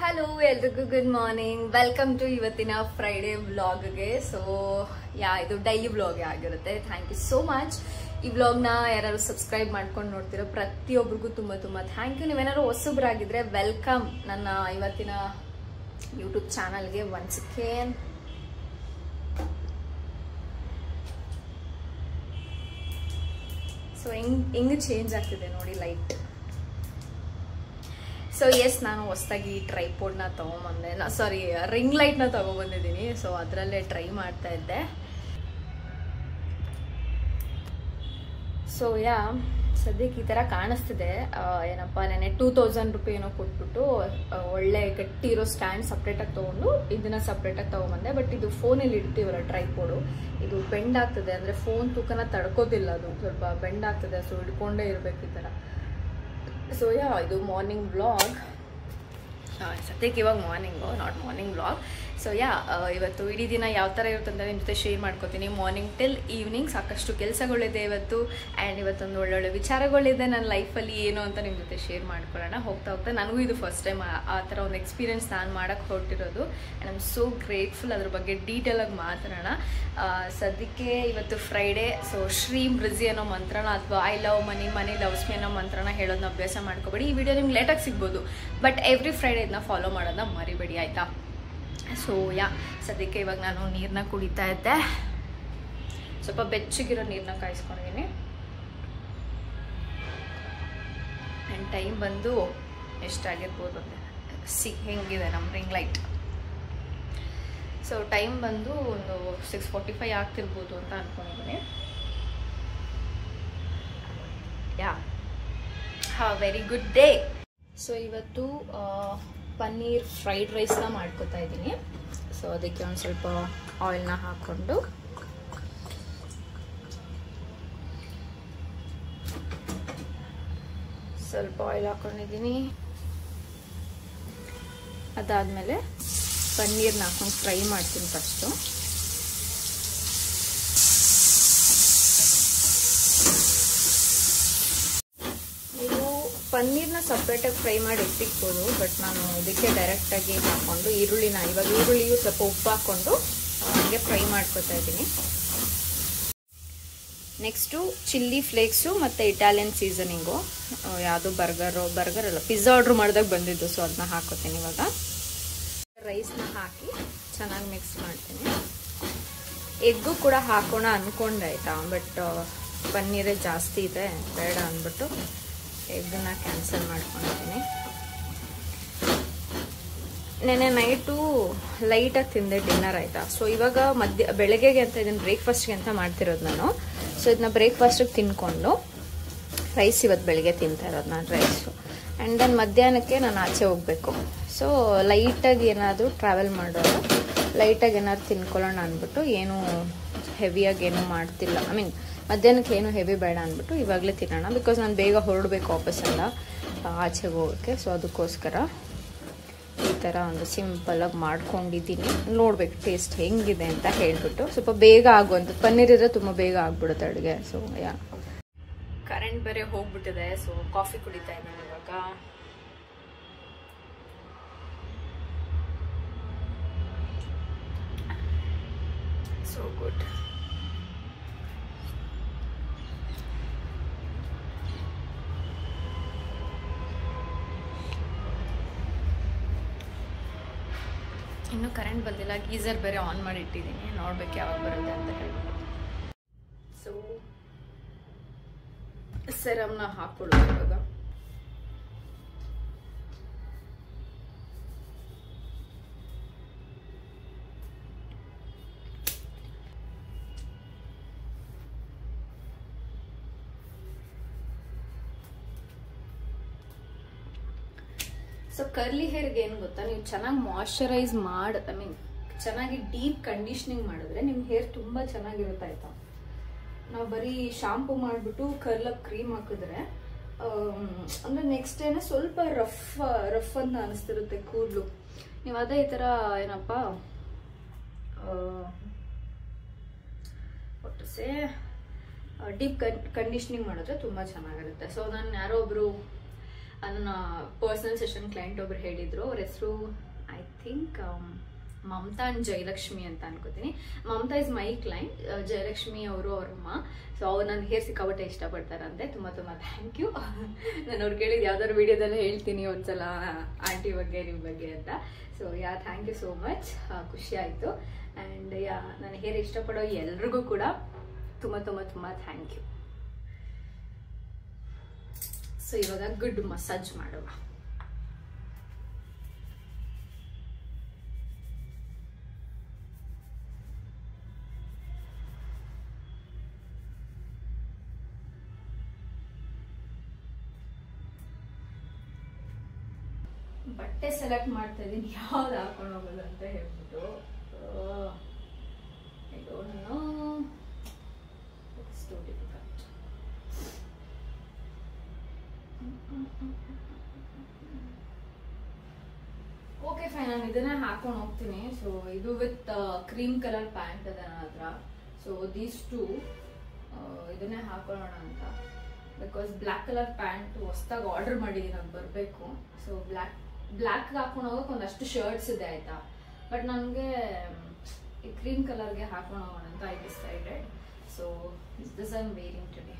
Hello ಎಲ್ರಿಗೂ good morning. Welcome to ಇವತ್ತಿನ Friday ವ್ಲಾಗ್ಗೆ. ಸೊ ಇದು ಡೈಲಿ ವ್ಲಾಗ್ ಆಗಿರುತ್ತೆ. Thank you so much. ಈ ವ್ಲಾಗ್ನ ಯಾರು ಸಬ್ಸ್ಕ್ರೈಬ್ ಮಾಡ್ಕೊಂಡು ನೋಡ್ತಿರೋ ಪ್ರತಿಯೊಬ್ಬರಿಗೂ ತುಂಬ ತುಂಬ ಥ್ಯಾಂಕ್ ಯು. ನೀವೇನಾದ್ರು ಹೊಸಬ್ರಾಗಿದ್ರೆ ವೆಲ್ಕಮ್ ನನ್ನ ಇವತ್ತಿನ ಯೂಟ್ಯೂಬ್ ಚಾನಲ್ಗೆ ಒನ್ಸ್ ಅಗೇನ್. ಸೊ ಹೆಂಗೆ ಚೇಂಜ್ ಆಗ್ತಿದೆ ನೋಡಿ ಲೈಟ್. ಸೊ ಎಸ್, ನಾನು ಹೊಸದಾಗಿ ಟ್ರೈಪೋಡ್ನ ತೊಗೊಂಬಂದೆ. ಸಾರಿ, ರಿಂಗ್ ಲೈಟ್ನ ತೊಗೊಬಂದಿದ್ದೀನಿ. ಸೊ ಅದರಲ್ಲೇ ಟ್ರೈ ಮಾಡ್ತಾ ಇದ್ದೆ. ಸೊ ಸದ್ಯಕ್ಕೆ ಈ ಥರ ಕಾಣಿಸ್ತಿದೆ. ಏನಪ್ಪ, ನೆನೆ 2000 ರೂಪಾಯಿ ಏನೋ ಕೊಟ್ಬಿಟ್ಟು ಒಳ್ಳೆ ಗಟ್ಟಿ ಇರೋ ಸ್ಟ್ಯಾಂಡ್ ಸಪ್ರೇಟಾಗಿ ತೊಗೊಂಡು ಇದನ್ನ ಸಪ್ರೇಟಾಗಿ ತೊಗೊಂಬಂದೆ. ಬಟ್ ಇದು ಫೋನಲ್ಲಿ ಇಡ್ತೀವಲ್ಲ ಟ್ರೈಪೋಡು, ಇದು ಬೆಂಡ್ ಆಗ್ತದೆ. ಅಂದರೆ ಫೋನ್ ತೂಕನ ತಡ್ಕೋದಿಲ್ಲ, ಅದು ಸ್ವಲ್ಪ ಬೆಂಡ್ ಆಗ್ತದೆ. ಸೊ ಹಿಡ್ಕೊಂಡೇ ಇರಬೇಕು ಈ ಥರ. ಸೊ ಇದು ಮಾರ್ನಿಂಗ್ ವ್ಲಾಗ್. ಸದ್ಯಕ್ಕೆ ಇವಾಗ morning, not morning vlog. So ಇವತ್ತು ಇಡೀ ದಿನ ಯಾವ ಥರ ಇರುತ್ತೆ ಅಂತ ನಿಮ್ಮ ಜೊತೆ ಶೇರ್ ಮಾಡ್ಕೊತೀನಿ. ಮಾರ್ನಿಂಗ್ ಟಿಲ್ ಈವ್ನಿಂಗ್ ಸಾಕಷ್ಟು ಕೆಲಸಗಳಿದೆ ಇವತ್ತು. ಆ್ಯಂಡ್ ಇವತ್ತೊಂದು ಒಳ್ಳೊಳ್ಳೆ ವಿಚಾರಗಳಿದೆ ನನ್ನ ಲೈಫಲ್ಲಿ ಏನು ಅಂತ ನಿಮ್ಮ ಜೊತೆ ಶೇರ್ ಮಾಡ್ಕೊಳ್ಳೋಣ. ಹೋಗ್ತಾ ಹೋಗ್ತಾ ನನಗೂ ಇದು ಫಸ್ಟ್ ಟೈಮ್ ಆ ಥರ ಒಂದು ಎಕ್ಸ್ಪೀರಿಯನ್ಸ್ ನಾನು ಮಾಡೋಕ್ಕೆ ಹೊರಟಿರೋದು. And I am so grateful. ಅದ್ರ ಬಗ್ಗೆ ಡೀಟೇಲಾಗಿ ಮಾತಾಡೋಣ. ಸದ್ಯಕ್ಕೆ ಇವತ್ತು ಫ್ರೈಡೇ. ಸೊ ಶ್ರೀ ಮೃಜಿ ಅನ್ನೋ ಮಂತ್ರನ ಅಥವಾ I love money, money loves me ಅನ್ನೋ ಮಂತ್ರನ ಹೇಳೋದನ್ನ ಅಭ್ಯಾಸ ಮಾಡ್ಕೊಬೇಡಿ. ಈ ವಿಡಿಯೋ ನಿಮ್ಗೆ ಲೇಟಾಗಿ ಸಿಗ್ಬೋದು, ಬಟ್ ಎವ್ರಿ ಫ್ರೈಡೇ ಇದನ್ನ ಫಾಲೋ ಮಾಡೋದನ್ನ ಮರಿಬೇಡಿ, ಆಯಿತಾ? ಸೊ ಸದ್ಯಕ್ಕೆ ಇವಾಗ ನಾನು ನೀರನ್ನ ಕುಡಿತಾ ಇದ್ದೆ. ಸ್ವಲ್ಪ ಬೆಚ್ಚಗಿರೋ ನೀರನ್ನ ಕಾಯಿಸ್ಕೊಂಡಿದ್ದೀನಿ. ಆ್ಯಂಡ್ ಟೈಮ್ ಬಂದು ಎಷ್ಟಾಗಿರ್ಬೋದು ಅಂದರೆ ಹೆಂಗಿದೆ ನಮ್ಮ ರಿಂಗ್ ಲೈಟ್. ಸೊ ಟೈಮ್ ಬಂದು ಒಂದು 6:45 ಆಗ್ತಿರ್ಬೋದು ಅಂತ ಅಂದ್ಕೊಂಡಿದ್ದೀನಿ. Very good day. ಸೊ ಇವತ್ತು ಪನ್ನೀರ್ ಫ್ರೈಡ್ ರೈಸ್ನ ಮಾಡ್ಕೊತಾ ಇದ್ದೀನಿ. ಸೊ ಅದಕ್ಕೆ ಒಂದು ಸ್ವಲ್ಪ ಆಯಿಲ್ನ ಹಾಕ್ಕೊಂಡು ಸ್ವಲ್ಪ ಆಯಿಲ್ ಹಾಕ್ಕೊಂಡಿದ್ದೀನಿ. ಅದಾದಮೇಲೆ ಪನ್ನೀರ್ನ ಹಾಕೊಂಡು ಫ್ರೈ ಮಾಡ್ತೀನಿ ಫಸ್ಟು. ಪನ್ನೀರ್ನ ಸಪ್ರೇಟಾಗಿ ಫ್ರೈ ಮಾಡಿ ಇಟ್ಟಿಕ್ಬೋದು, ಬಟ್ ನಾನು ಇದಕ್ಕೆ ಡೈರೆಕ್ಟಾಗಿ ಹಾಕ್ಕೊಂಡು ಇವಾಗ ಈರುಳ್ಳಿಯು ಸ್ವಲ್ಪ ಉಪ್ಪು ಹಾಕ್ಕೊಂಡು ಹಾಗೆ ಫ್ರೈ ಮಾಡ್ಕೊತಾ ಇದ್ದೀನಿ. ನೆಕ್ಸ್ಟು ಚಿಲ್ಲಿ ಫ್ಲೇಕ್ಸು ಮತ್ತು ಇಟಾಲಿಯನ್ ಸೀಸನಿಂಗು, ಯಾವುದು ಬರ್ಗರ್ ಅಲ್ಲ, ಪಿಜ್ಜಾ ಆರ್ಡ್ರ್ ಮಾಡಿದಾಗ ಬಂದಿದ್ದು. ಸೊ ಅದನ್ನ ಹಾಕೋತೀನಿ. ಇವಾಗ ರೈಸ್ನ ಹಾಕಿ ಚೆನ್ನಾಗಿ ಮಿಕ್ಸ್ ಮಾಡ್ತೀನಿ. ಎಗ್ಗು ಕೂಡ ಹಾಕೋಣ ಅಂದ್ಕೊಂಡೆ, ಆಯಿತಾ? ಬಟ್ ಪನ್ನೀರೇ ಜಾಸ್ತಿ ಇದೆ, ಬೇಡ ಅಂದ್ಬಿಟ್ಟು ಎಗ್ಗನ್ನ ಕ್ಯಾನ್ಸಲ್ ಮಾಡ್ಕೊಂಡಿದ್ದೀನಿ. ನೆನೆ ನೈಟು ಲೈಟಾಗಿ ತಿಂದೆ ಡಿನ್ನರ್, ಆಯಿತಾ? ಸೊ ಇವಾಗ ಬೆಳಗ್ಗೆಗೆ ಅಂತ ಇದನ್ನು ಬ್ರೇಕ್ಫಾಸ್ಟ್ಗೆ ಅಂತ ಮಾಡ್ತಿರೋದು ನಾನು. ಸೊ ಇದನ್ನ ಬ್ರೇಕ್ಫಾಸ್ಟಿಗೆ ತಿನ್ಕೊಂಡು ರೈಸ್ ಇವತ್ತು ಬೆಳಗ್ಗೆ ತಿಂತಾ ಇರೋದು ನಾನು, ರೈಸು. ಆ್ಯಂಡ್ ದೆನ್ ಮಧ್ಯಾಹ್ನಕ್ಕೆ ನಾನು ಆಚೆ ಹೋಗಬೇಕು. ಸೊ ಲೈಟಾಗಿ ಏನಾದರೂ ಟ್ರಾವೆಲ್ ಮಾಡೋದು, ಲೈಟಾಗಿ ಏನಾದ್ರು ತಿನ್ಕೊಳ್ಳೋಣ ಅಂದ್ಬಿಟ್ಟು ಏನು ಹೆವಿಯಾಗಿ ಏನೂ ಮಾಡ್ತಿಲ್ಲ. ಐ ಮೀನ್ ಮಧ್ಯಾಹ್ನಕ್ಕೆ ಏನು ಹೆವಿ ಬೇಡ ಅಂದ್ಬಿಟ್ಟು ಇವಾಗಲೇ ತಿನ್ನೋಣ. ಬಿಕಾಸ್ ನಾನು ಬೇಗ ಹೊರಡಬೇಕು ವಾಪಸ್ಸೆಲ್ಲ ಆಚೆಗೆ ಹೋಗೋಕ್ಕೆ. ಸೊ ಅದಕ್ಕೋಸ್ಕರ ಈ ಥರ ಒಂದು ಸಿಂಪಲಾಗಿ ಮಾಡ್ಕೊಂಡಿದ್ದೀನಿ. ನೋಡ್ಬೇಕು ಟೇಸ್ಟ್ ಹೆಂಗಿದೆ ಅಂತ ಹೇಳಿಬಿಟ್ಟು. ಸ್ವಲ್ಪ ಬೇಗ ಆಗುವಂಥದ್ದು ಪನ್ನೀರ್ ಇದ್ರೆ ತುಂಬ ಬೇಗ ಆಗ್ಬಿಡುತ್ತೆ ಅಡುಗೆ. ಸೊ ಕರೆಂಟ್ ಬೇರೆ ಹೋಗ್ಬಿಟ್ಟಿದೆ. ಸೊ ಕಾಫಿ ಕುಡಿತಾ ಇದ್ದೀನಿ ಇವಾಗ. So good. ಇನ್ನೂ ಕರೆಂಟ್ ಬಂದಿಲ್ಲ. ಗೀಸರ್ ಬೇರೆ ಆನ್ ಮಾಡಿ ಇಟ್ಟಿದ್ದೀನಿ, ನೋಡ್ಬೇಕು ಯಾವಾಗ ಬರುತ್ತೆ ಅಂತ ಹೇಳ್ಬಿಟ್ಟು. ಸೊ ಸೆರಮ್ನ ಹಾಕ್ಕೊಡೋದು ಇವಾಗ. ಸೊ ಕರ್ಲಿ ಹೇರ್ಗೆ ಏನು ಗೊತ್ತಾ, ನೀವು ಚೆನ್ನಾಗಿ ಮಾಯಶ್ಚರೈಸ್ ಐ ಮೀನ್ ಚೆನ್ನಾಗಿ ಡೀಪ್ ಕಂಡೀಷನಿಂಗ್ ಮಾಡಿದ್ರೆ ನಿಮ್ಮ ಹೇರ್ ತುಂಬ ಚೆನ್ನಾಗಿರುತ್ತೆ, ಆಯಿತಾ? ನಾವು ಬರೀ ಶಾಂಪೂ ಮಾಡಿಬಿಟ್ಟು ಕರ್ಲಪ್ ಕ್ರೀಮ್ ಹಾಕಿದ್ರೆ ಅಂದರೆ ನೆಕ್ಸ್ಟ್ ಡೇನ ಸ್ವಲ್ಪ ರಫ್ ಅಂತ ಅನಿಸ್ತಿರುತ್ತೆ ಕೂದಲು. ನೀವು ಅದೇ ಈ ಥರ ಏನಪ್ಪ ಒಟ್ಟಿಸೆ ಡೀಪ್ ಕಂಡೀಷನಿಂಗ್ ಮಾಡಿದ್ರೆ ತುಂಬ ಚೆನ್ನಾಗಿರುತ್ತೆ. ಸೊ ನಾನು ಯಾರೋ ಒಬ್ರು ನನ್ನ ಪರ್ಸನಲ್ ಸೆಷನ್ ಕ್ಲೈಂಟ್ ಒಬ್ರು ಹೇಳಿದ್ರು. ಅವ್ರ ಹೆಸರು I think Mamata and Jayalakshmi ಅಂತ ಅನ್ಕೋತೀನಿ. Mamata is my client, Jayalakshmi ಅವರು ಅವ್ರಮ್ಮ. ಸೊ ಅವ್ರು ನನ್ನ ಹೇರ್ ಸಿಕ್ಕಾಪಟ್ಟೆ ಇಷ್ಟಪಡ್ತಾರಂತೆ. ತುಂಬ ಥ್ಯಾಂಕ್ ಯು. ನಾನು ಅವ್ರು ಕೇಳಿದ್ದು ಯಾವ್ದಾದ್ರು ವಿಡಿಯೋದಲ್ಲೇ ಹೇಳ್ತೀನಿ ಒಂದ್ಸಲ ಆಂಟಿ ಬಗ್ಗೆ ನಿಮ್ಮ ಬಗ್ಗೆ ಅಂತ. So thank you so much. ಖುಷಿ ಆಯಿತು. ಆ್ಯಂಡ್ ನನ್ನ ಹೇರ್ ಇಷ್ಟಪಡೋ ಎಲ್ರಿಗೂ ಕೂಡ ತುಂಬ ಥ್ಯಾಂಕ್ ಯು. ಸೊ ಇವಾಗ ಗುಡ್ ಮಸಾಜ್ ಮಾಡುವ. ಬಟ್ಟೆ ಸೆಲೆಕ್ಟ್ ಮಾಡ್ತಾ ಇದೀನಿ, ಯಾವ್ದು ಹಾಕೊಂಡು ಹೋಗೋದು ಅಂತ ಹೇಳ್ಬಿಟ್ಟು. I don't know, it's too difficult. Okay fine, ನಾನು ಇದನ್ನೇ ಹಾಕೊಂಡು ಹೋಗ್ತೀನಿ. ಸೊ ಇದು ವಿತ್ ಕ್ರೀಮ್ ಕಲರ್ ಪ್ಯಾಂಟ್ ಅದ ನನ್ನ ಹತ್ರ. ಸೊ ದೀಸ್ ಟು ಇದನ್ನೇ ಹಾಕೊಳ್ಳೋಣ ಅಂತ. ಬಿಕಾಸ್ ಬ್ಲ್ಯಾಕ್ ಕಲರ್ ಪ್ಯಾಂಟ್ ಹೊಸ್ದಾಗಿ ಆರ್ಡರ್ ಮಾಡಿದ್ದೀನಿ, ಅದು ಬರಬೇಕು. ಸೊ ಬ್ಲ್ಯಾಕ್ ಹಾಕೊಂಡು ಹೋಗಕ್ಕೆ ಒಂದಷ್ಟು ಶರ್ಟ್ಸ್ ಇದೆ ಆಯ್ತಾ. ಬಟ್ ನನಗೆ ಈ ಕ್ರೀಮ್ ಕಲರ್ಗೆ ಹಾಕೊಂಡು ಹೋಗೋಣ ಅಂತ I decided. So this I am wearing today.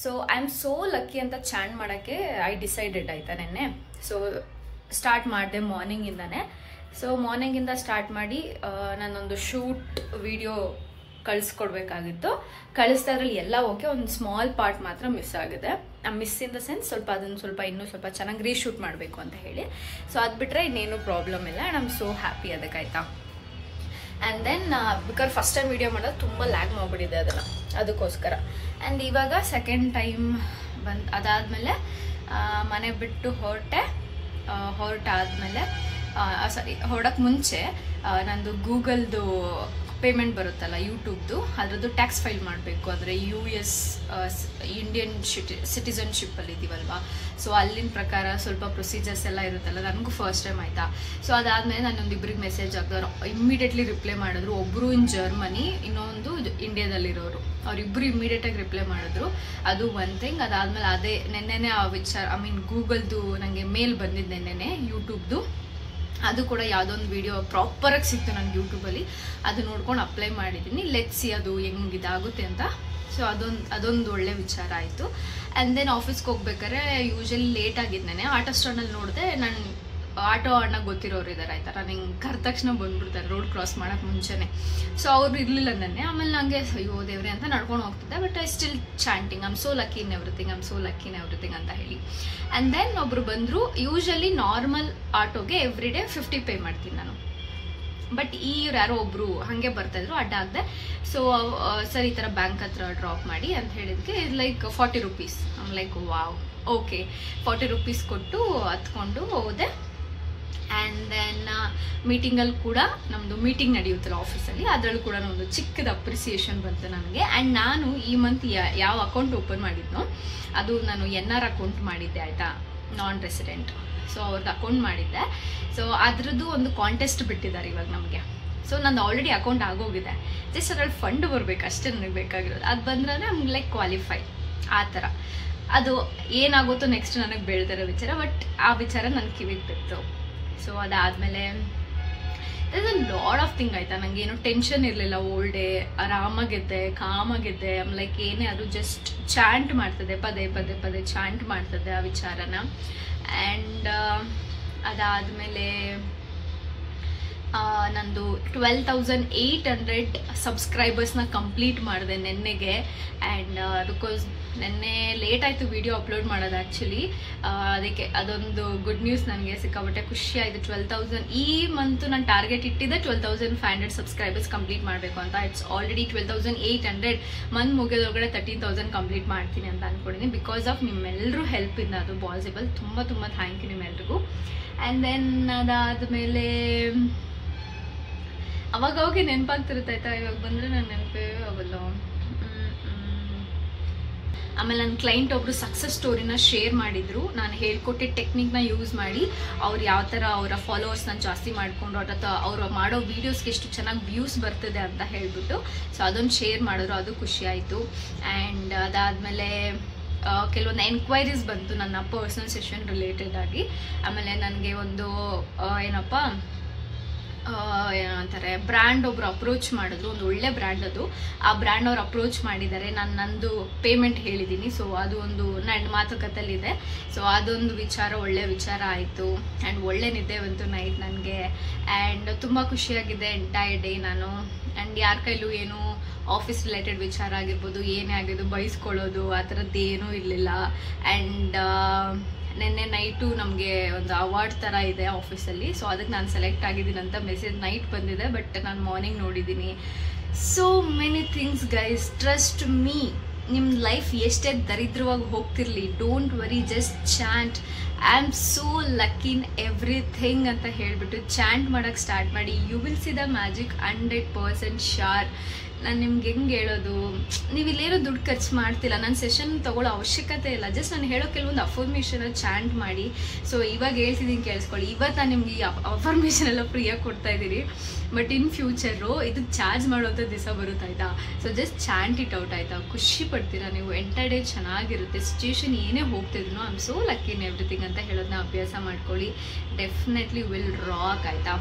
So I am so lucky ಅಂತ ಚಾಂಟ್ ಮಾಡೋಕ್ಕೆ ಐ ಡಿಸೈಡೆಡ್ ಆಯ್ತಾ ನೆನ್ನೆ. ಸೊ ಸ್ಟಾರ್ಟ್ ಮಾಡಿದೆ ಮಾರ್ನಿಂಗಿಂದಾನೆ. ಸೊ ಮಾರ್ನಿಂಗಿಂದ ಸ್ಟಾರ್ಟ್ ಮಾಡಿ ನಾನೊಂದು ಶೂಟ್ ವಿಡಿಯೋ ಕಳಿಸ್ಕೊಡ್ಬೇಕಾಗಿತ್ತು. ಕಳಿಸ್ತಾ ಅದ್ರಲ್ಲಿ ಎಲ್ಲ ಓಕೆ, ಒಂದು ಸ್ಮಾಲ್ ಪಾರ್ಟ್ ಮಾತ್ರ ಮಿಸ್ ಆಗಿದೆ. ಮಿಸ್ ಇನ್ ದ ಸೆನ್ಸ್ ಸ್ವಲ್ಪ ಅದನ್ನು ಇನ್ನೂ ಸ್ವಲ್ಪ ಚೆನ್ನಾಗಿ ರೀಶೂಟ್ ಮಾಡಬೇಕು ಅಂತ ಹೇಳಿ. ಸೊ ಅದು ಬಿಟ್ಟರೆ ಇನ್ನೇನು ಪ್ರಾಬ್ಲಮ್ ಇಲ್ಲ. And I am so happy ಅದಕ್ಕಾಯ್ತಾ. And then because first time video ಮಾಡೋದು ತುಂಬ ಲ್ಯಾಗ್ ಮಾಡಿಬಿಟ್ಟಿದೆ ಅದಕ್ಕೋಸ್ಕರ. ಆ್ಯಂಡ್ ಇವಾಗ ಸೆಕೆಂಡ್ ಟೈಮ್ ಅದಾದಮೇಲೆ ಮನೆ ಬಿಟ್ಟು ಹೊರಟಾದ್ಮೇಲೆ ಹೊರಡಕ್ಕೆ ಮುಂಚೆ ನಂದು ಗೂಗಲ್ದು ಪೇಮೆಂಟ್ ಬರುತ್ತಲ್ಲ ಯೂಟ್ಯೂಬ್ದು, ಅದರದ್ದು ಟ್ಯಾಕ್ಸ್ ಫೈಲ್ ಮಾಡಬೇಕು. ಆದರೆ US ಇಂಡಿಯನ್ ಸಿಟಿಸನ್ಶಿಪ್ಪಲ್ಲಿ ಇದ್ದೀವಲ್ವಾ. ಸೊ ಅಲ್ಲಿನ ಪ್ರಕಾರ ಸ್ವಲ್ಪ ಪ್ರೊಸೀಜರ್ಸ್ ಎಲ್ಲ ಇರುತ್ತಲ್ಲ, ನನಗೂ ಫಸ್ಟ್ ಟೈಮ್ ಆಯಿತಾ. ಸೊ ಅದಾದಮೇಲೆ ನಾನೊಂದಿಬ್ಬರಿಗೆ ಮೆಸೇಜ್ ಹಾಕಿದವರು ಇಮ್ಮಿಡಿಯೇಟ್ಲಿ ರಿಪ್ಲೈ ಮಾಡಿದ್ರು. ಒಬ್ಬರು ಇನ್ ಜರ್ಮನಿ, ಇನ್ನೊಂದು ಇಂಡಿಯಾದಲ್ಲಿರೋರು. ಅವರಿಬ್ಬರು ಇಮ್ಮಿಡಿಯೇಟಾಗಿ ರಿಪ್ಲೈ ಮಾಡಿದ್ರು. ಅದು ಒನ್ ಥಿಂಗ್. ಅದಾದಮೇಲೆ ಅದೇ ನೆನ್ನೆನೇ ಆ ವಿಚಾರ, ಐ ಮೀನ್ ಗೂಗಲ್ದು ನನಗೆ ಮೇಲ್ ಬಂದಿದ್ದು ನೆನ್ನೆನೇ ಯೂಟ್ಯೂಬ್ದು. ಅದು ಕೂಡ ಯಾವುದೊಂದು ವಿಡಿಯೋ ಪ್ರಾಪರಾಗಿ ಸಿಕ್ತು ನನಗೆ ಯೂಟ್ಯೂಬಲ್ಲಿ. ಅದು ನೋಡ್ಕೊಂಡು ಅಪ್ಲೈ ಮಾಡಿದ್ದೀನಿ. ಲೆಟ್ಸ್ ಸಿ ಅದು ಹೆಂಗಿದಾಗುತ್ತೆ ಅಂತ. ಸೊ ಅದೊಂದು ಒಳ್ಳೆ ವಿಚಾರ ಆಯಿತು. ಆ್ಯಂಡ್ ದೆನ್ ಆಫೀಸ್ಗೆ ಹೋಗ್ಬೇಕಾದ್ರೆ ಯೂಶಲಿ ಲೇಟ್ ಆಗಿದ್ದೇನೆ. ಆಟೋ ಸ್ಟ್ಯಾಂಡಲ್ಲಿ ನೋಡಿದೆ, ನಾನು ಆಟೋ ಅಣ್ಣ ಗೊತ್ತಿರೋರು ಇದ್ದಾರೆ ಆಯ್ತಾ. ನಾನು ಹಿಂಗೆ ಕರೆದ ತಕ್ಷಣ ಬಂದ್ಬಿಡ್ತಾರೆ ರೋಡ್ ಕ್ರಾಸ್ ಮಾಡೋಕ್ಕೆ ಮುಂಚೆನೇ. ಸೊ ಅವ್ರು ಇರಲಿಲ್ಲ ನೆನ್ನೆ. ಆಮೇಲೆ ನನಗೆ ಅಯ್ಯೋ ದೇವ್ರೆ ಅಂತ ನಡ್ಕೊಂಡು ಹೋಗ್ತಿದ್ದೆ. But I still chanting I am so lucky in everything, I am so lucky in everything ಅಂತ ಹೇಳಿ. ಆ್ಯಂಡ್ ದೆನ್ ಒಬ್ರು ಬಂದರು. ಯೂಶಲಿ ನಾರ್ಮಲ್ ಆಟೋಗೆ ಎವ್ರಿ ಡೇ 50 ಪೇ ಮಾಡ್ತೀನಿ ನಾನು. ಬಟ್ ಇವ್ರು ಯಾರೋ ಒಬ್ರು ಹಾಗೆ ಬರ್ತಾಯಿದ್ರು, ಅಡ್ಡ ಆಗದೆ. ಸೊ ಸರ್ ಈ ಥರ ಬ್ಯಾಂಕ್ ಹತ್ರ ಡ್ರಾಪ್ ಮಾಡಿ ಅಂತ ಹೇಳಿದಕ್ಕೆ like 40 rupees. I'm like wow okay. 40 rupees ಕೊಟ್ಟು ಹತ್ಕೊಂಡು ಹೋದೆ. ಆ್ಯಂಡ್ ದೆನ್ ಮೀಟಿಂಗಲ್ಲಿ ಕೂಡ ನಮ್ಮದು ಮೀಟಿಂಗ್ ನಡೆಯುತ್ತಲ್ಲ ಆಫೀಸಲ್ಲಿ, ಅದರಲ್ಲೂ ಕೂಡ ಒಂದು ಚಿಕ್ಕದ ಅಪ್ರಿಸಿಯೇಷನ್ ಬಂತು ನನಗೆ. ಆ್ಯಂಡ್ ನಾನು ಈ ಮಂತ್ ಯಾವ ಅಕೌಂಟ್ ಓಪನ್ ಮಾಡಿದ್ನೋ ಅದು ನಾನು NR ಅಕೌಂಟ್ ಮಾಡಿದ್ದೆ ಆಯಿತಾ, ನಾನ್ ರೆಸಿಡೆಂಟ್. ಸೊ ಅವ್ರದ್ದು ಅಕೌಂಟ್ ಮಾಡಿದ್ದೆ. ಸೊ ಅದ್ರದ್ದು ಒಂದು ಕಾಂಟೆಸ್ಟ್ ಬಿಟ್ಟಿದ್ದಾರೆ ಇವಾಗ ನಮಗೆ. ಸೊ ನಂದು ಆಲ್ರೆಡಿ ಅಕೌಂಟ್ ಆಗೋಗಿದೆ. ಜಸ್ಟ್ ಅದ್ರಲ್ಲಿ ಫಂಡ್ ಬರಬೇಕು ಅಷ್ಟೇ ನನಗೆ ಬೇಕಾಗಿರೋದು. ಅದು ಬಂದ್ರೆ ನಮ್ಗೆ ಲೈಕ್ ಕ್ವಾಲಿಫೈ ಆ ಥರ. ಅದು ಏನಾಗುತ್ತೋ ನೆಕ್ಸ್ಟ್ ನನಗೆ ಬೆಳೆದಿರೋ ವಿಚಾರ. ಬಟ್ ಆ ವಿಚಾರ ನನ್ನ ಕಿವಿಗೆ ಬಿತ್ತು. ಸೊ ಅದಾದಮೇಲೆ is a lot of thing ಆಯಿತಾ. ನನಗೆ ಏನೋ ಟೆನ್ಷನ್ ಇರಲಿಲ್ಲ. ಓಲ್ ಡೇ ಆರಾಮಾಗಿದ್ದೆ, ಕಾಮಾಗಿದ್ದೆ. ಲೈಕ್ ಏನೇ ಅದು ಜಸ್ಟ್ ಚಾಂಟ್ ಮಾಡ್ತದೆ, ಪದೇ ಚಾಂಟ್ ಮಾಡ್ತದೆ ಆ ವಿಚಾರನ. ಆ್ಯಂಡ್ ಅದಾದಮೇಲೆ ನಂದು 12,800 ಸಬ್ಸ್ಕ್ರೈಬರ್ಸ್ನ ಕಂಪ್ಲೀಟ್ ಮಾಡಿದೆ ನೆನ್ನೆಗೆ. ಆ್ಯಂಡ್ ಬಿಕಾಸ್ ನೆನ್ನೆ ಲೇಟ್ ಆಯಿತು ವಿಡಿಯೋ ಅಪ್ಲೋಡ್ ಮಾಡೋದು ಆ್ಯಕ್ಚುಲಿ. ಅದಕ್ಕೆ ಅದೊಂದು ಗುಡ್ ನ್ಯೂಸ್ ನನಗೆ ಸಿಕ್ಕಾಬಟ್ಟೆ ಖುಷಿ ಆಯಿತು. 12,000 ಈ ಮಂತು ನಾನು ಟಾರ್ಗೆಟ್ ಇಟ್ಟಿದ್ದೆ 12,500 ಸಬ್ಸ್ಕ್ರೈಬರ್ಸ್ ಕಂಪ್ಲೀಟ್ ಮಾಡಬೇಕು ಅಂತ. It's already 12,800. ಮಂತ್ ಮುಗಿಯೋದ್ರೊಳಗಡೆ 13,000 ಕಂಪ್ಲೀಟ್ ಮಾಡ್ತೀನಿ ಅಂತ ಅಂದ್ಕೊಂಡಿದ್ದೀನಿ. ಬಿಕಾಸ್ ಆಫ್ ನಿಮ್ಮೆಲ್ಲರೂ ಹೆಲ್ಪಿಂದ ಅದು ಪಾಸಿಬಲ್. ತುಂಬ ಥ್ಯಾಂಕ್ ಯು ನಿಮ್ಮೆಲ್ರಿಗೂ. ಆ್ಯಂಡ್ ದೆನ್ ಅದಾದಮೇಲೆ ಅವಾಗವಾಗ ನೆನಪಾಗ್ತಿರುತ್ತೆ ಆಯ್ತಾ. ಇವಾಗ ಬಂದರೆ ನಾನು ನೆನಪೇ ಆಗಲ್ಲ. ಆಮೇಲೆ ನನ್ನ ಕ್ಲೈಂಟ್ ಒಬ್ಬರು ಸಕ್ಸಸ್ ಸ್ಟೋರಿನ ಶೇರ್ ಮಾಡಿದ್ರು. ನಾನು ಹೇಳ್ಕೊಟ್ಟಿದ್ದ ಟೆಕ್ನಿಕ್ನ ಯೂಸ್ ಮಾಡಿ ಅವ್ರು ಯಾವ ಥರ ಅವರ ಫಾಲೋವರ್ಸ್ನ ಜಾಸ್ತಿ ಮಾಡಿಕೊಂಡು ಅಥವಾ ಅವರು ಮಾಡೋ ವೀಡಿಯೋಸ್ಗೆ ಎಷ್ಟು ಚೆನ್ನಾಗಿ ವ್ಯೂಸ್ ಬರ್ತದೆ ಅಂತ ಹೇಳ್ಬಿಟ್ಟು. ಸೊ ಅದೊಂದು ಶೇರ್ ಮಾಡಿದ್ರು, ಅದು ಖುಷಿ ಆಯಿತು. ಆ್ಯಂಡ್ ಅದಾದಮೇಲೆ ಕೆಲವೊಂದು ಎನ್ಕ್ವೈರೀಸ್ ಬಂತು ನನ್ನ ಪರ್ಸ್ನಲ್ ಸೆಷನ್ ರಿಲೇಟೆಡ್ ಆಗಿ. ಆಮೇಲೆ ನನಗೆ ಒಂದು ಏನಪ್ಪ ಏನಂತಾರೆ ಬ್ರ್ಯಾಂಡ್ ಒಬ್ರು ಅಪ್ರೋಚ್ ಮಾಡಿದ್ರು, ಒಂದು ಒಳ್ಳೆ ಬ್ರ್ಯಾಂಡ್ ಅದು. ಆ ಬ್ರ್ಯಾಂಡ್ ಅವ್ರು ಅಪ್ರೋಚ್ ಮಾಡಿದ್ದಾರೆ, ನಾನು ನಂದು ಪೇಮೆಂಟ್ ಹೇಳಿದ್ದೀನಿ. ಸೊ ಅದು ಒಂದು ನನ್ನ ಮಾತುಕತೆಯಲ್ಲಿದೆ. ಸೊ ಅದೊಂದು ವಿಚಾರ, ಒಳ್ಳೆ ವಿಚಾರ ಆಯಿತು. ಆ್ಯಂಡ್ ಒಳ್ಳೆ ನಿದ್ದೆ ಬಂತು ನೈಟ್ ನನಗೆ. ಆ್ಯಂಡ್ ತುಂಬ ಖುಷಿಯಾಗಿದೆ ಎಂಟೈರ್ ಡೇ ನಾನು. ಆ್ಯಂಡ್ ಯಾರ ಕೈಲೂ ಏನು ಆಫೀಸ್ ರಿಲೇಟೆಡ್ ವಿಚಾರ ಆಗಿರ್ಬೋದು, ಏನೇ ಆಗಿದ್ದು ಬೈಸ್ಕೊಳ್ಳೋದು ಆ ಥರದ್ದು ಏನೂ ಇರಲಿಲ್ಲ. ಆ್ಯಂಡ್ ನಿನ್ನೆ ನೈಟು ನಮಗೆ ಒಂದು ಅವಾರ್ಡ್ ಥರ ಇದೆ ಆಫೀಸಲ್ಲಿ. ಸೊ ಅದಕ್ಕೆ ನಾನು ಸೆಲೆಕ್ಟ್ ಆಗಿದ್ದೀನಿ ಅಂತ ಮೆಸೇಜ್ ನೈಟ್ ಬಂದಿದೆ, ಬಟ್ ನಾನು ಮಾರ್ನಿಂಗ್ ನೋಡಿದ್ದೀನಿ. So many things guys, trust me. ನಿಮ್ಮ ಲೈಫ್ ಎಷ್ಟೇ ದರಿದ್ರವಾಗಿ ಹೋಗ್ತಿರ್ಲಿ, don't worry, just chant I am so lucky in everything ಅಂತ ಹೇಳಿಬಿಟ್ಟು ಚಾಂಟ್ ಮಾಡೋಕ್ಕೆ ಸ್ಟಾರ್ಟ್ ಮಾಡಿ. You will see the magic 100% sure. ನಾನು ನಿಮ್ಗೆ ಹೆಂಗೆ ಹೇಳೋದು, ನೀವು ಇಲ್ಲೇನೋ ದುಡ್ಡು ಖರ್ಚು ಮಾಡ್ತಿಲ್ಲ, ನನ್ನ ಸೆಷನ್ ತೊಗೊಳ್ಳೋ ಅವಶ್ಯಕತೆ ಇಲ್ಲ. ಜಸ್ಟ್ ನಾನು ಹೇಳೋ ಕೆಲವೊಂದು ಅಫರ್ಮೇಷನ್ ಚಾಂಟ್ ಮಾಡಿ. ಸೊ ಇವಾಗ ಹೇಳ್ತಿದ್ದೀನಿ ಕೇಳಿಸ್ಕೊಳ್ಳಿ. ಇವತ್ತು ನಾನು ನಿಮ್ಗೆ ಈ ಅಫರ್ಮೇಷನ್ ಎಲ್ಲ ಫ್ರೀಯಾಗಿ ಕೊಡ್ತಾ ಇದ್ದೀನಿ, ಬಟ್ ಇನ್ ಫ್ಯೂಚರು ಇದು ಚಾರ್ಜ್ ಮಾಡೋಂಥ ದಿವಸ ಬರುತ್ತಾಯ್ತಾ. So just chant it out ಆಯಿತಾ, ಖುಷಿ ಪಡ್ತೀರಾ ನೀವು. ಎಂಟೈರ್ ಡೇ ಚೆನ್ನಾಗಿರುತ್ತೆ. ಸಿಚುಯೇಷನ್ ಏನೇ ಹೋಗ್ತಿದ್ರು I am so lucky in everything ಅಂತ ಹೇಳೋದನ್ನ ಅಭ್ಯಾಸ ಮಾಡ್ಕೊಳ್ಳಿ. ಡೆಫಿನೆಟ್ಲಿ ವಿಲ್ ರಾಕ್ ಆಯಿತಾ.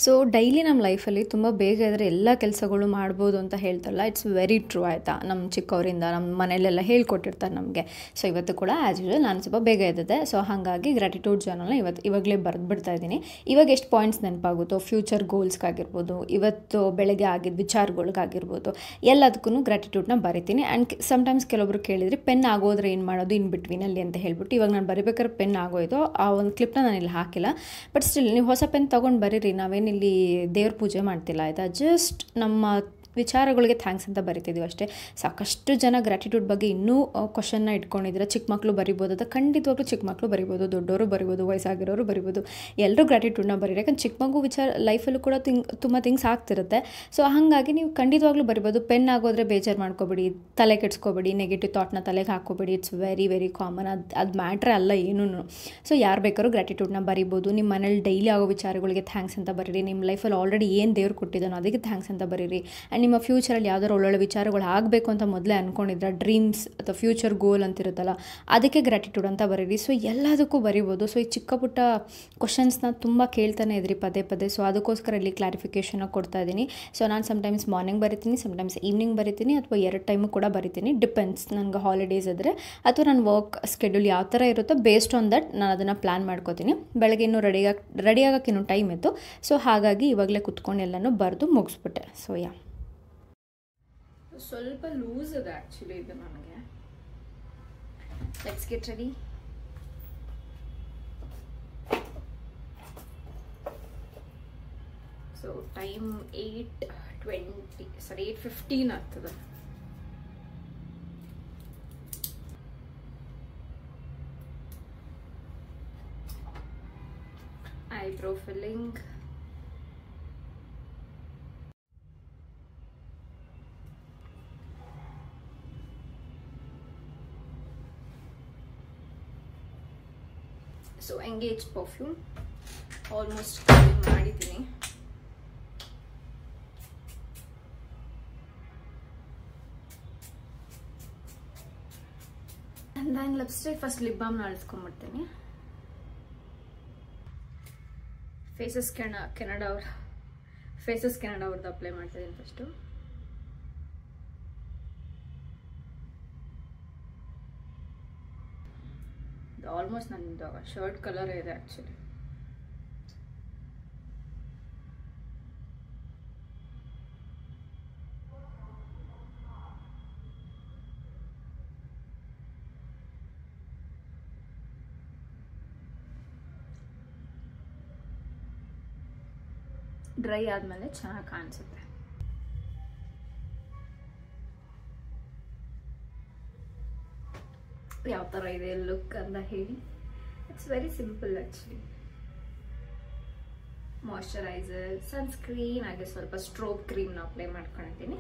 ಸೊ ಡೈಲಿ ನಮ್ಮ ಲೈಫಲ್ಲಿ ತುಂಬ ಬೇಗ ಇದ್ದರೆ ಎಲ್ಲ ಕೆಲಸಗಳು ಮಾಡ್ಬೋದು ಅಂತ ಹೇಳ್ತಾರಲ್ಲ, ಇಟ್ಸ್ ವೆರಿ ಟ್ರೂ ಆಯಿತಾ. ನಮ್ಮ ಚಿಕ್ಕವರಿಂದ ನಮ್ಮ ಮನೆಯಲ್ಲೆಲ್ಲ ಹೇಳ್ಕೊಟ್ಟಿರ್ತಾರೆ ನಮಗೆ. ಸೊ ಇವತ್ತು ಕೂಡ ಆ್ಯಸ್ ಯೂಶುವಲ್ ನಾನು ಸ್ವಲ್ಪ ಬೇಗ ಎದ್ದಿದ್ದೆ. ಸೊ ಹಾಗಾಗಿ ಗ್ರ್ಯಾಟಿಟ್ಯೂಡ್ ಜರ್ನಲ್ನ ಇವಾಗಲೇ ಬರೆದ್ಬಿಡ್ತಾ ಇದ್ದೀನಿ. ಇವಾಗ ಎಷ್ಟು ಪಾಯಿಂಟ್ಸ್ ನೆನಪಾಗುತ್ತೋ, ಫ್ಯೂಚರ್ ಗೋಲ್ಸ್ಗಾಗಿರ್ಬೋದು, ಇವತ್ತು ಬೆಳಗ್ಗೆ ಆಗಿದ್ದ ವಿಚಾರಗಳಿಗಾಗಿರ್ಬೋದು, ಎಲ್ಲದಕ್ಕೂ ಗ್ರ್ಯಾಟಿಟ್ಯೂಡ್ನ ಬರಿತೀನಿ. ಆ್ಯಂಡ್ ಸಮ್ಟೈಮ್ಸ್ ಕೆಲವೊಬ್ರು ಕೇಳಿದ್ರಿ ಪೆನ್ ಆಗೋದ್ರೆ ಏನು ಮಾಡೋದು ಇನ್ ಬಿಟ್ವೀನಲ್ಲಿ ಅಂತ ಹೇಳ್ಬಿಟ್ಟು. ಇವಾಗ ನಾನು ಬರಿಬೇಕಾದ್ರೆ ಪೆನ್ ಆಗೋಯ್ತು, ಆ ಒಂದು ಕ್ಲಿಪ್ನ ನಾನು ಇಲ್ಲಿ ಹಾಕಿಲ್ಲ. ಬಟ್ ಸ್ಟಿಲ್ ನೀವು ಹೊಸ ಪೆನ್ ತೊಗೊಂಡು ಬರೀರಿ. ನಾವೇನು ಇಲ್ಲಿ ದೇವ್ರ ಪೂಜೆ ಮಾಡ್ತಿಲ್ಲ ಆಯಿತಾ. ಜಸ್ಟ್ ನಮ್ಮ ವಿಚಾರಗಳಿಗೆ ಥ್ಯಾಂಕ್ಸ್ ಅಂತ ಬರಿತಿದ್ದೀವಿ ಅಷ್ಟೇ. ಸಾಕಷ್ಟು ಜನ ಗ್ರ್ಯಾಟಿಟ್ಯೂಡ್ ಬಗ್ಗೆ ಇನ್ನೂ ಕ್ವಶನ್ನ ಇಟ್ಕೊಂಡಿದ್ರೆ, ಚಿಕ್ಕ ಮಕ್ಕಳು ಬರಿಬೋದು ಅಂತ. ಖಂಡಿತವಾಗ್ಲೂ ಚಿಕ್ಕ ಮಕ್ಕಳು ಬರಿಬೋದು, ದೊಡ್ಡವರು ಬರಿಬೋದು, ವಯಸ್ಸಾಗಿರೋರು ಬರಿಬೋದು, ಎಲ್ಲರೂ ಗ್ರ್ಯಾಟಿಟ್ಯೂಡ್ನ ಬರೀರಿ. ಯಾಕಂದ್ರೆ ಚಿಕ್ಕ ಮಗು ಲೈಫಲ್ಲೂ ಕೂಡ ತುಂಬ ಥಿಂಗ್ಸ್ ಆಗ್ತಿರುತ್ತೆ. ಸೊ ಹಾಗಾಗಿ ನೀವು ಖಂಡಿತವಾಗ್ಲೂ ಬರಿಬೋದು. ಪೆನ್ ಆಗೋದ್ರೆ ಬೇಜಾರು ಮಾಡ್ಕೋಬೇಡಿ, ತಲೆ ಕೆಡಿಸ್ಕೋಬೇಡಿ, ನೆಗೆಟಿವ್ ಥಾಟ್ನ ತಲೆಗೆ ಹಾಕ್ಕೋಬೇಡಿ. It's very very common. ಅದು ಮ್ಯಾಟ್ರೇ ಅಲ್ಲ ಏನೂ. ಸೊ ಯಾರು ಬೇಕಾದ್ರೂ ಗ್ರ್ಯಾಟಿಟ್ಯೂಡ್ನ ಬರಿಬೋದು. ನಿಮ್ಮ ಮನೇಲಿ ಡೈಲಿ ಆಗೋ ವಿಚಾರಗಳಿಗೆ ಥ್ಯಾಂಕ್ಸ್ ಅಂತ ಬರೀರಿ. ನಿಮ್ಮ ಲೈಫಲ್ಲಿ ಆಲ್ರೆಡಿ ಏನು ದೇವ್ರು ಕೊಟ್ಟಿದ್ದಾನೋ ಅದಕ್ಕೆ ಥ್ಯಾಂಕ್ಸ್ ಅಂತ ಬರೀರಿ. ಆ್ಯಂಡ್ ನಿಮ್ಮ ಫ್ಯೂಚರಲ್ಲಿ ಯಾವ್ದಾದ್ರು ಒಳ್ಳೊಳ್ಳೆ ವಿಚಾರಗಳು ಆಗಬೇಕು ಅಂತ ಮೊದಲೇ ಅಂದ್ಕೊಂಡಿದ್ರೆ, ಡ್ರೀಮ್ಸ್ ಅಥವಾ ಫ್ಯೂಚರ್ ಗೋಲ್ ಅಂತಿರುತ್ತಲ್ಲ, ಅದಕ್ಕೆ ಗ್ರ್ಯಾಟಿಟ್ಯೂಡ್ ಅಂತ ಬರೀರಿ. ಸೊ ಎಲ್ಲದಕ್ಕೂ ಬರಿಬೋದು. ಸೊ ಈ ಚಿಕ್ಕ ಪುಟ್ಟ ಕ್ವಶನ್ಸ್ನ ತುಂಬ ಕೇಳ್ತಾನೆ ಇದ್ರಿ ಪದೇ ಪದೇ. ಸೊ ಅದಕ್ಕೋಸ್ಕರ ಇಲ್ಲಿ ಕ್ಲಾರಿಫಿಕೇಷನ್ನ ಕೊಡ್ತಾ ಇದ್ದೀನಿ. ಸೊ ನಾನು ಸಮ್ಟೈಮ್ಸ್ ಮಾರ್ನಿಂಗ್ ಬರಿತೀನಿ, ಸಮ್ಟೈಮ್ಸ್ ಈವ್ನಿಂಗ್ ಬರಿತೀನಿ, ಅಥವಾ 2 ಟೈಮು ಕೂಡ ಬರಿತೀನಿ. ಡಿಪೆಂಡ್ಸ್, ನನಗೆ ಹಾಲಿಡೇಸ್ ಇದ್ದರೆ ಅಥವಾ ನನ್ನ ವರ್ಕ್ ಸ್ಕೆಡ್ಯೂಲ್ ಯಾವ ಥರ ಇರುತ್ತೋ ಬೇಸ್ಡ್ ಆನ್ ದಟ್ ನಾನು ಅದನ್ನು ಪ್ಲ್ಯಾನ್ ಮಾಡ್ಕೋತೀನಿ. ಬೆಳಗ್ಗೆ ಇನ್ನೂ ರೆಡಿ ಆಗೋಕ್ಕೆ ಇನ್ನೂ ಟೈಮ್ ಇತ್ತು. ಸೊ ಹಾಗಾಗಿ ಇವಾಗಲೇ ಕುತ್ಕೊಂಡು ಎಲ್ಲನೂ ಬರೆದು ಮುಗಿಸ್ಬಿಟ್ಟೆ. ಸೊ ಸ್ವಲ್ಪ ಲೂಸ್ ಇದೆ ಆ್ಯಕ್ಚುಲಿ ಇದು ನನಗೆ. Let's get ready. So time 8:15 ಆಗ್ತದೆ. Eyebrow filling, so engage perfume almost ಮಾಡಿದ್ದೀನಿ. ನಾನು ಲಿಪ್ಸ್ಟಿಕ್ ಫಸ್ಟ್ ಲಿಪ್ ಬಾಮ್ನ ಅಳಿಸ್ಕೊಂಡ್ಬಿಡ್ತೀನಿ. ಫೇಸಸ್ ಕೆನಡಾ ಅವ್ರದ್ದು ಅಪ್ಲೈ ಮಾಡ್ತಾಯಿದ್ದೀನಿ ಫಸ್ಟು. ಆಲ್ಮೋಸ್ಟ್ ನನ್ನದು ಶರ್ಟ್ ಕಲರ್ ಇದೆ ಆ್ಯಕ್ಚುಲಿ. ಡ್ರೈ ಆದಮೇಲೆ ಚೆನ್ನಾಗಿ ಕಾಣಿಸುತ್ತೆ. ಯಾವ ಥರ ಇದೆ ಲುಕ್ ಅಂತ ಹೇಳಿ. It's very simple actually. Moisturiser, sunscreen, ಹಾಗೆ ಸ್ವಲ್ಪ ಸ್ಟ್ರೋಬ್ ಕ್ರೀಮ್ನ ಅಪ್ಲೈ ಮಾಡ್ಕೊಂಡಿದ್ದೀನಿ.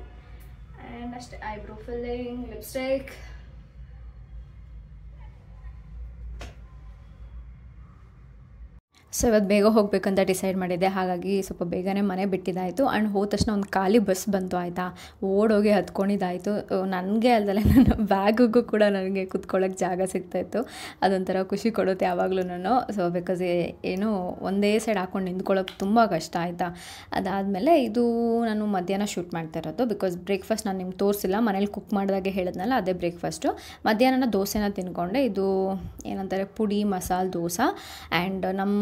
ಆ್ಯಂಡ್ ಅಷ್ಟೇ, ಐಬ್ರೋ ಫಿಲ್ಲಿಂಗ್, ಲಿಪ್ಸ್ಟಿಕ್. ಸೊ ಇವತ್ತು ಬೇಗ ಹೋಗಬೇಕಂತ ಡಿಸೈಡ್ ಮಾಡಿದ್ದೆ, ಹಾಗಾಗಿ ಸ್ವಲ್ಪ ಬೇಗನೆ ಮನೆ ಬಿಟ್ಟಿದ್ದಾಯಿತು. ಆ್ಯಂಡ್ ಹೋದ ತಕ್ಷಣ ಒಂದು ಖಾಲಿ ಬಸ್ ಬಂತು ಆಯಿತಾ, ಓಡೋಗಿ ಹತ್ಕೊಂಡಿದ್ದಾಯಿತು. ನನಗೆ ಅಲ್ಲದೆ ನನ್ನ ಬ್ಯಾಗಿಗೂ ಕೂಡ ನನಗೆ ಕುತ್ಕೊಳ್ಳೋಕ್ಕೆ ಜಾಗ ಸಿಗ್ತಾಯಿತ್ತು. ಅದೊಂಥರ ಖುಷಿ ಕೊಡುತ್ತೆ ಯಾವಾಗಲೂ. ಸೊ ಬಿಕಾಸ್ ಏನು ಒಂದೇ ಸೈಡ್ ಹಾಕ್ಕೊಂಡು ನಿಂತ್ಕೊಳ್ಳೋಕೆ ತುಂಬ ಕಷ್ಟ ಆಯಿತಾ. ಅದಾದಮೇಲೆ ಇದು ನಾನು ಮಧ್ಯಾಹ್ನ ಶೂಟ್ ಮಾಡ್ತಾ ಇರೋದು, ಬಿಕಾಸ್ ಬ್ರೇಕ್ಫಾಸ್ಟ್ ನಾನು ನಿಮ್ಗೆ ತೋರಿಸಿಲ್ಲ. ಮನೇಲಿ ಕುಕ್ ಮಾಡಿದಾಗೆ ಹೇಳಿದ್ನಲ್ಲ, ಅದೇ ಬ್ರೇಕ್ಫಾಸ್ಟು. ಮಧ್ಯಾಹ್ನ ದೋಸೆನ ತಿನ್ಕೊಂಡೆ. ಇದು ಏನಂತಾರೆ ಪುಡಿ ಮಸಾಲೆ ದೋಸೆ. ಆ್ಯಂಡ್ ನಮ್ಮ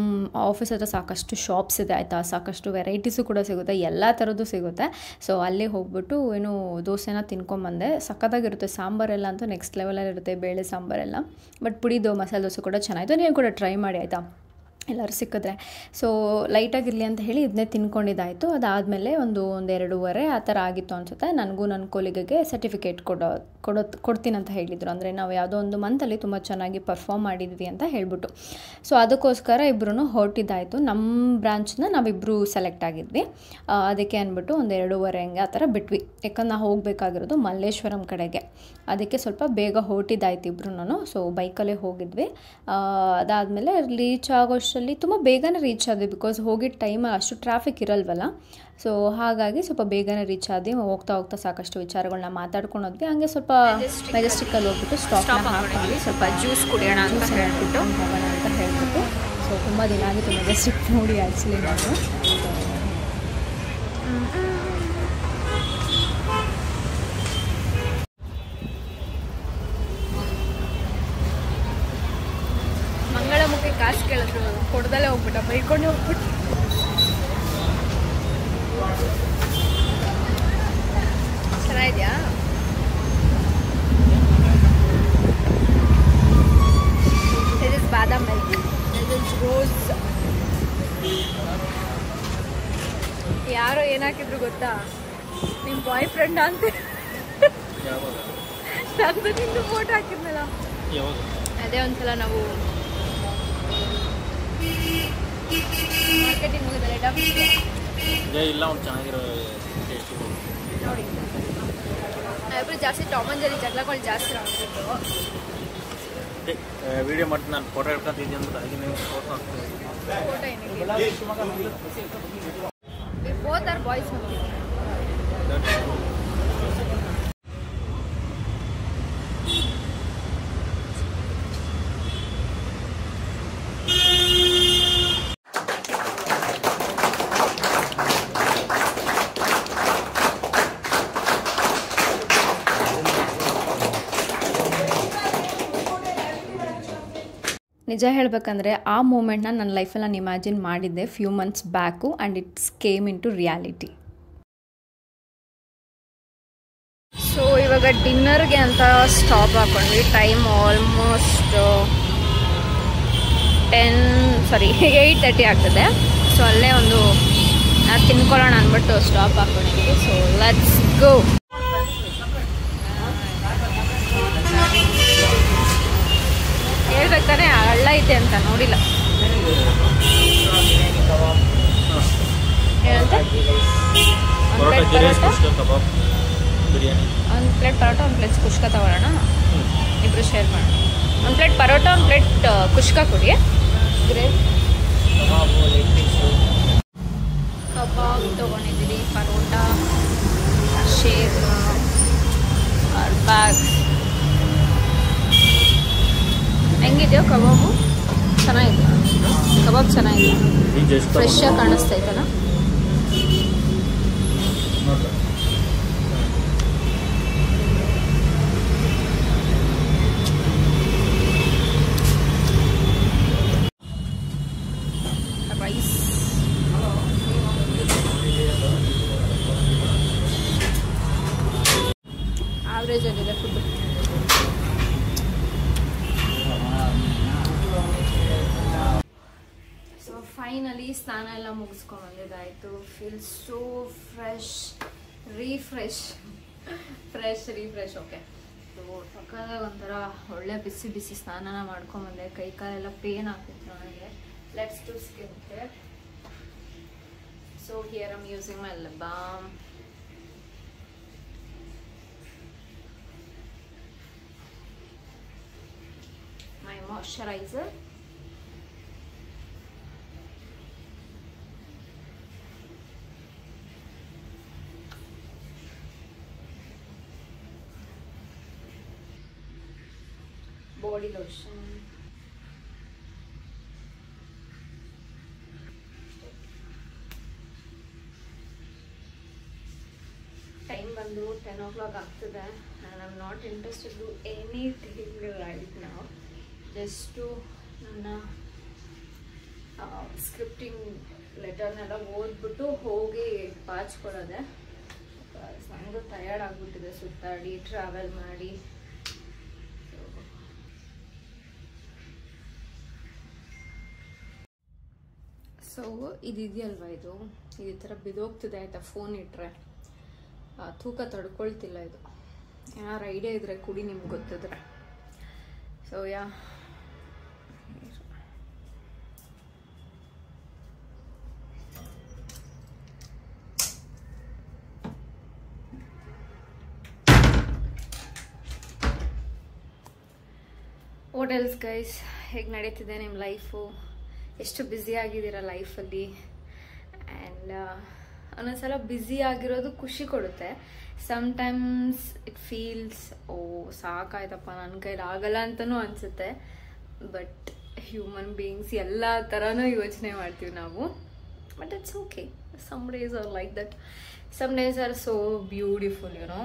ಆಫೀಸ್ ಹತ್ರ ಸಾಕಷ್ಟು ಶಾಪ್ಸ್ ಇದೆ ಆಯಿತಾ, ಸಾಕಷ್ಟು ವೆರೈಟೀಸು ಕೂಡ ಸಿಗುತ್ತೆ, ಎಲ್ಲ ಥರದ್ದು ಸಿಗುತ್ತೆ. ಸೊ ಅಲ್ಲೇ ಹೋಗ್ಬಿಟ್ಟು ಏನು ದೋಸೆನ ತಿನ್ಕೊಂಬಂದೆ. ಸಖತ್ತಾಗಿರುತ್ತೆ ಸಾಂಬಾರೆಲ್ಲ, ಅಂತೂ ನೆಕ್ಸ್ಟ್ ಲೆವೆಲಲ್ಲಿ ಇರುತ್ತೆ, ಬೇಳೆ ಸಾಂಬಾರೆಲ್ಲ. ಬಟ್ ಪುಡಿದು ಮಸಾಲೆ ದೋಸೆ ಕೂಡ ಚೆನ್ನಾಗಿತ್ತು. ನೀವು ಕೂಡ ಟ್ರೈ ಮಾಡಿ ಆಯಿತಾ, ಎಲ್ಲರೂ ಸಿಕ್ಕಿದ್ರೆ. ಸೊ ಲೈಟಾಗಿರಲಿ ಅಂತ ಹೇಳಿ ಇದನ್ನೇ ತಿನ್ಕೊಂಡಿದ್ದಾಯಿತು. ಅದಾದಮೇಲೆ ಒಂದು 2:30 ಆ ಥರ ಆಗಿತ್ತು ಅನಿಸುತ್ತೆ. ನನಗೂ ನನ್ನ ಕೊಲಿಗೆಗೆ ಸರ್ಟಿಫಿಕೇಟ್ ಕೊಡ್ತೀನಿ ಅಂತ ಹೇಳಿದರು. ಅಂದರೆ ನಾವು ಯಾವುದೋ ಒಂದು ಮಂತಲ್ಲಿ ತುಂಬ ಚೆನ್ನಾಗಿ ಪರ್ಫಾರ್ಮ್ ಮಾಡಿದ್ವಿ ಅಂತ ಹೇಳ್ಬಿಟ್ಟು. ಸೊ ಅದಕ್ಕೋಸ್ಕರ ಇಬ್ಬರೂ ಹೊರಟಿದ್ದಾಯಿತು. ನಮ್ಮ ಬ್ರಾಂಚ್ನ ನಾವಿಬ್ಬರು ಸೆಲೆಕ್ಟ್ ಆಗಿದ್ವಿ. ಅದಕ್ಕೆ ಅಂದ್ಬಿಟ್ಟು 2:30 ಹಂಗೆ ಆ ಥರ ಬಿಟ್ವಿ. ಯಾಕಂದ್ರೆ ನಾವು ಹೋಗಬೇಕಾಗಿರೋದು ಮಲ್ಲೇಶ್ವರಂ ಕಡೆಗೆ. ಅದಕ್ಕೆ ಸ್ವಲ್ಪ ಬೇಗ ಹೊರಟಿದ್ದಾಯ್ತು ಇಬ್ಬರೂ. ಸೊ ಬೈಕಲ್ಲೇ ಹೋಗಿದ್ವಿ. ಅದಾದಮೇಲೆ ರೀಚ್ ಆಗೋಷ್ಟರಲ್ಲಿ ತುಂಬ ಬೇಗನೆ ರೀಚ್ ಆದ್ವಿ, ಬಿಕಾಸ್ ಹೋಗಿದ್ದ ಟೈಮಲ್ಲಿ ಅಷ್ಟು ಟ್ರಾಫಿಕ್ ಇರಲ್ವಲ್ಲ. ಸೊ ಹಾಗಾಗಿ ಸ್ವಲ್ಪ ಬೇಗನೆ ರೀಚ್ ಆದ್ವಿ. ಹೋಗ್ತಾ ಹೋಗ್ತಾ ಸಾಕಷ್ಟು ವಿಚಾರಗಳನ್ನ ಮಾತಾಡ್ಕೊಂಡೋದ್ವಿ. ಹಂಗೆ ಸ್ವಲ್ಪ ಮೆಜೆಸ್ಟಿಕ್ಕಲ್ಲಿ ಹೋಗ್ಬಿಟ್ಟು ಸ್ಟಾಪ್ನ ಹಾಕೊಂಡ್ವಿ, ಸ್ವಲ್ಪ ಜ್ಯೂಸ್ ಕುಡಿಯೋಣ ಅಂತ ಹೇಳ್ಬಿಟ್ಟು ಹೋಗೋಣ ಅಂತ ಹೇಳ್ಬಿಟ್ಟು. ಸೊ ತುಂಬ ದಿನ ಆಗಿತ್ತು ಮೆಜೆಸ್ಟಿಕ್ ನೋಡಿ ಆ್ಯಕ್ಚುಲಿ ನಾನು. ಮಂಗಳಮುಖಿ ಕಾಸು ಕೇಳಿದ್ರು, ಕೊಡ್ದಲ್ಲೇ ಹೋಗ್ಬಿಟ್ಟ, ಬೈಕೊಂಡು ಹೋಗ್ಬಿಟ್ಟು. ಚೆನ್ನಾಗಿದ್ಯಾ? This is badam milk. This is rose. ಯಾರೋ ಏನಾಕಿದ್ರು ಗೊತ್ತಾ, ನಿಮ್ಮ ಬಾಯ್ ಫ್ರೆಂಡ್ ಅಂತ. ನಂದು ನಿಂದು ಫೋಟೋ ಹಾಕಿದ್ನಲ್ಲ, ಅದೇ ಒಂದ್ಸಲ ನಾವು ಮಾರ್ಕೆಟಿಂಗ್ ಹೋಗಿದ್ದಲ್ಲ ಡಬ್ಬಿಗೆ. ಇಲ್ಲ ಅವ್ನು ಚೆನ್ನಾಗಿರೋ ನೋಡಿ, ನಾವಿಬ್ರು ಜಾಸ್ತಿ ಟಾಮ್ ಅಂಡ್ ಜೆರ್ರಿ ಜಗಳಗಳು ಜಾಸ್ತಿ ಆಗ್ಬಿಟ್ಟು ವಿಡಿಯೋ ಮಾಡ್ತೀನಿ. ನಾನು ಫೋಟೋ ಹಿಡ್ಕೊಂತಿದ್ದೆ ಅಂದ್ರೆ ಹಾಗೆ ನೀವು ಫೋಟೋ ಏನಿಲ್ಲ. Both are boys. ನಿಜ ಹೇಳಬೇಕಂದ್ರೆ ಆ ಮೂಮೆಂಟ್ನ ನನ್ನ ಲೈಫಲ್ಲಿ ನಾನು ಇಮ್ಯಾಜಿನ್ ಮಾಡಿದ್ದೆ few months back, and it's came into reality. So ಇವಾಗ ಡಿನ್ನರ್ಗೆ ಅಂತ ಸ್ಟಾಪ್ ಹಾಕೊಂಡ್ವಿ. ಟೈಮ್ ಆಲ್ಮೋಸ್ಟ್ 8:30 ಆಗ್ತದೆ. ಸೊ ಅಲ್ಲೇ ಒಂದು ತಿನ್ಕೊಳ್ಳೋಣ ಅಂದ್ಬಿಟ್ಟು ಸ್ಟಾಪ್ ಹಾಕೊಂಡಿದ್ದೀವಿ. So let's go. ಹೇಳ್ಬೇಕಾದ್ರೆ ಹಳ್ಳ ಐತೆ ಅಂತ ನೋಡಿಲ್ಲ. ಏನಂತೆ? ಒಂದು ಪ್ಲೇಟ್ ಪರೋಟ, ಒಂದು ಪ್ಲೇಟ್ ಕುಷ್ಕ ತಗೊಳ್ಳೋಣ, ಇಬ್ಬರು ಶೇರ್ ಮಾಡೋಣ. ಒಂದು ಪ್ಲೇಟ್ ಪರೋಟ, ಒಂದು ಪ್ಲೇಟ್ ಕುಷ್ಕ ಕೊಡಿ. ಗ್ರೇವ್ ಕಬಾಬ್ ತೊಗೊಂಡಿದ್ದೀವಿ, ಪರೋಟ, ಶೇರ್ ಬ್ಯಾಗ್. ಹೆಂಗಿದೆಯೋ ಕಬಾಬು? ಚೆನ್ನಾಗಿದೆ, ಕಬಾಬ್ ಚೆನ್ನಾಗಿದೆ, ಫ್ರೆಶ್ಶಾಗಿ ಕಾಣಿಸ್ತೈತಲ್ಲ. ರೈಸ್ ಆವ್ರೇಜ್ ಆಗಿದೆ ಫುಡ್. ಸೊ ಫೈನಲಿ ಸ್ನಾನ ಎಲ್ಲ ಮುಗಿಸ್ಕೊಂಡು ಬಂದಿದ್ದಾಯಿತು. Feel so fresh, refresh. Okay. So ಪಕ್ಕದಾಗ ಒಂಥರ ಒಳ್ಳೆ ಬಿಸಿ ಬಿಸಿ ಸ್ನಾನ ಮಾಡ್ಕೊಂಬಂದೆ. ಕೈ ಕಾಲೆಲ್ಲ ಪೇನ್ ಆಗ್ತಿತ್ತು ನನಗೆ. Let's do skin care. So here I'm using my lip balm. my moisturizer. Body lotion. Time ಬಂದು 10 o'clock ಆಗ್ತದೆ. And I am not interested to anything right ನಾವು. ಜಸ್ಟು ನನ್ನ ಸ್ಕ್ರಿಪ್ಟಿಂಗ್ ಲೆಟರ್ನೆಲ್ಲ ಓದ್ಬಿಟ್ಟು ಹೋಗಿ ಪಾಚ್ಕೊಳ್ಳೋದೆ. ನನಗೂ ಟಯರ್ಡ್ ಆಗಿಬಿಟ್ಟಿದೆ ಸುತ್ತಾಡಿ ಟ್ರಾವೆಲ್ ಮಾಡಿ. ಸೊ ಇದೆಯಲ್ವ, ಇದು ಈ ಥರ ಬಿದೋಗ್ತಿದೆ ಆಯಿತಾ. ಫೋನ್ ಇಟ್ಟರೆ ತೂಕ ತಡ್ಕೊಳ್ತಿಲ್ಲ. ಇದು ಏನಾರು ಐಡಿಯಾ ಇದ್ರೆ ಕುಡಿ, ನಿಮ್ಗೆ ಗೊತ್ತಿದ್ರೆ. So yeah what else guys, ಹೇಗೆ ನಡೀತಿದೆ ನಿಮ್ಮ ಲೈಫು? ಎಷ್ಟು ಬ್ಯುಸಿ ಆಗಿದ್ದೀರಾ ಲೈಫಲ್ಲಿ? ಆ್ಯಂಡ್ ಒಂದೊಂದ್ಸಲ ಬ್ಯುಸಿ ಆಗಿರೋದು ಖುಷಿ ಕೊಡುತ್ತೆ. ಸಮ್ಟೈಮ್ಸ್ ಇಟ್ ಫೀಲ್ಸ್ ಓ ಸಾಕಾಯ್ತಪ್ಪ, ನನ್ನ ಕೈಲಿ ಆಗಲ್ಲ ಅಂತಲೂ ಅನಿಸುತ್ತೆ. ಬಟ್ ಹ್ಯೂಮನ್ ಬೀಯಿಂಗ್ಸ್ ಎಲ್ಲ ಥರನೂ ಯೋಚನೆ ಮಾಡ್ತೀವಿ ನಾವು. But it's okay. Some days are like that, some days are so beautiful, you know.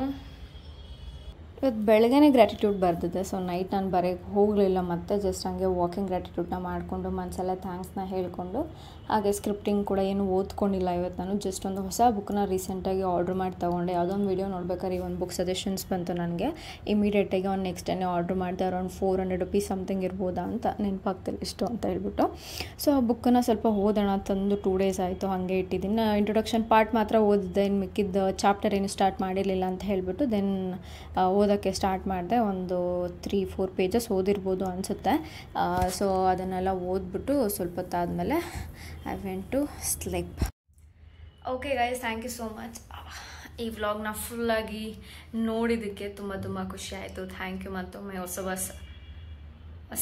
ಇವತ್ತು ಬೆಳಗ್ಗೆನೇ ಗ್ರ್ಯಾಟಿಟ್ಯೂಡ್ ಬರ್ದಿದೆ. ಸೊ ನೈಟ್ ನಾನು ಬರೆಯೋಕ್ಕೆ ಹೋಗಲಿಲ್ಲ. ಮತ್ತೆ ಜಸ್ಟ್ ಹಂಗೆ ವಾಕಿಂಗ್ ಗ್ರ್ಯಾಟಿಟ್ಯೂಡ್ನ ಮಾಡಿಕೊಂಡು ಮನಸೆಲ್ಲ ಥ್ಯಾಂಕ್ಸ್ನ ಹೇಳಿಕೊಂಡು, ಹಾಗೆ ಸ್ಕ್ರಿಪ್ಟಿಂಗ್ ಕೂಡ ಏನು ಓದ್ಕೊಂಡಿಲ್ಲ ಇವತ್ತು ನಾನು. ಜಸ್ಟ್ ಒಂದು ಹೊಸ ಬುಕ್ನ ರೀಸೆಂಟಾಗಿ ಆರ್ಡ್ರ್ ಮಾಡಿ ತೊಗೊಂಡೆ. ಯಾವುದೋ ಒಂದು ವೀಡಿಯೋ ನೋಡ್ಬೇಕಾದ್ರೆ ಈ ಒಂದು ಬುಕ್ ಸಜೆಷನ್ಸ್ ಬಂತು ನನಗೆ. ಇಮಿಡಿಯೇಟಾಗಿ ಒಂದು ನೆಕ್ಸ್ಟ್ ಡೇನೇ ಆರ್ಡ್ರ್ ಮಾಡಿದೆ. ಅರೌಂಡ್ 400 rupees ಸಮಥಿಂಗ್ ಇರ್ಬೋದಾ ಅಂತ, ನೆನಪಾಗ್ತಿಲ್ಲ ಇಷ್ಟು ಅಂತ ಹೇಳ್ಬಿಟ್ಟು. ಸೊ ಆ ಬುಕ್ಕನ್ನು ಸ್ವಲ್ಪ ಓದೋಣ ತಂದು 2 days ಆಯಿತು, ಹಾಗೆ ಇಟ್ಟಿದ್ದೀನಿ. ಇಂಟ್ರೊಡಕ್ಷನ್ ಪಾರ್ಟ್ ಮಾತ್ರ ಓದಿದ್ದೆ, ಇನ್ನು ಮಿಕ್ಕಿದ್ದ ಚಾಪ್ಟರ್ ಏನು ಸ್ಟಾರ್ಟ್ ಮಾಡಿರಲಿಲ್ಲ ಅಂತ ಹೇಳಿಬಿಟ್ಟು ದೆನ್ ಓದೋಕ್ಕೆ ಸ್ಟಾರ್ಟ್ ಮಾಡಿದೆ. ಒಂದು 3-4 pages ಓದಿರ್ಬೋದು ಅನಿಸುತ್ತೆ. ಸೊ ಅದನ್ನೆಲ್ಲ ಓದ್ಬಿಟ್ಟು ಸ್ವಲ್ಪ ಹೊತ್ತಾದಮೇಲೆ I went to sleep. Okay guys, thank you so much. ಈ ವ್ಲಾಗ್ನ ಫುಲ್ಲಾಗಿ ನೋಡಿದ್ದಕ್ಕೆ ತುಂಬ ಖುಷಿ ಆಯಿತು. Thank you. ಮತ್ತೊಮ್ಮೆ ಹೊಸ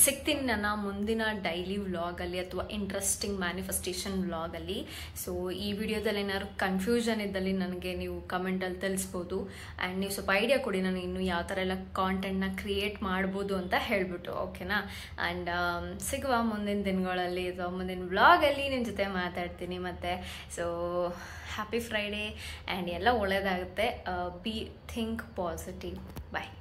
ಸಿಗ್ತೀನಿ ನನ್ನ ಮುಂದಿನ ಡೈಲಿ ವ್ಲಾಗಲ್ಲಿ ಅಥವಾ ಇಂಟ್ರೆಸ್ಟಿಂಗ್ ಮ್ಯಾನಿಫೆಸ್ಟೇಷನ್ ವ್ಲಾಗಲ್ಲಿ. ಸೊ ಈ ವಿಡಿಯೋದಲ್ಲಿ ಏನಾದ್ರು ಕನ್ಫ್ಯೂಷನ್ ಇದ್ದಲ್ಲಿ ನನಗೆ ನೀವು ಕಮೆಂಟಲ್ಲಿ ತಿಳಿಸ್ಬೋದು. ಆ್ಯಂಡ್ ನೀವು ಸ್ವಲ್ಪ ಐಡಿಯಾ ಕೊಡಿ, ನಾನು ಇನ್ನೂ ಯಾವ ಥರ ಎಲ್ಲ ಕಾಂಟೆಂಟ್ನ ಕ್ರಿಯೇಟ್ ಮಾಡ್ಬೋದು ಅಂತ ಹೇಳ್ಬಿಟ್ಟು, ಓಕೆನಾ? ಆ್ಯಂಡ್ ಸಿಗುವ ಮುಂದಿನ ದಿನಗಳಲ್ಲಿ ಅಥವಾ ಮುಂದಿನ ವ್ಲಾಗಲ್ಲಿ ನಿಮ್ಮ ಜೊತೆ ಮಾತಾಡ್ತೀನಿ ಮತ್ತೆ. ಸೊ ಹ್ಯಾಪಿ ಫ್ರೈಡೇ, ಆ್ಯಂಡ್ ಎಲ್ಲ ಒಳ್ಳೆಯದಾಗುತ್ತೆ. Be think positive. ಬಾಯ್.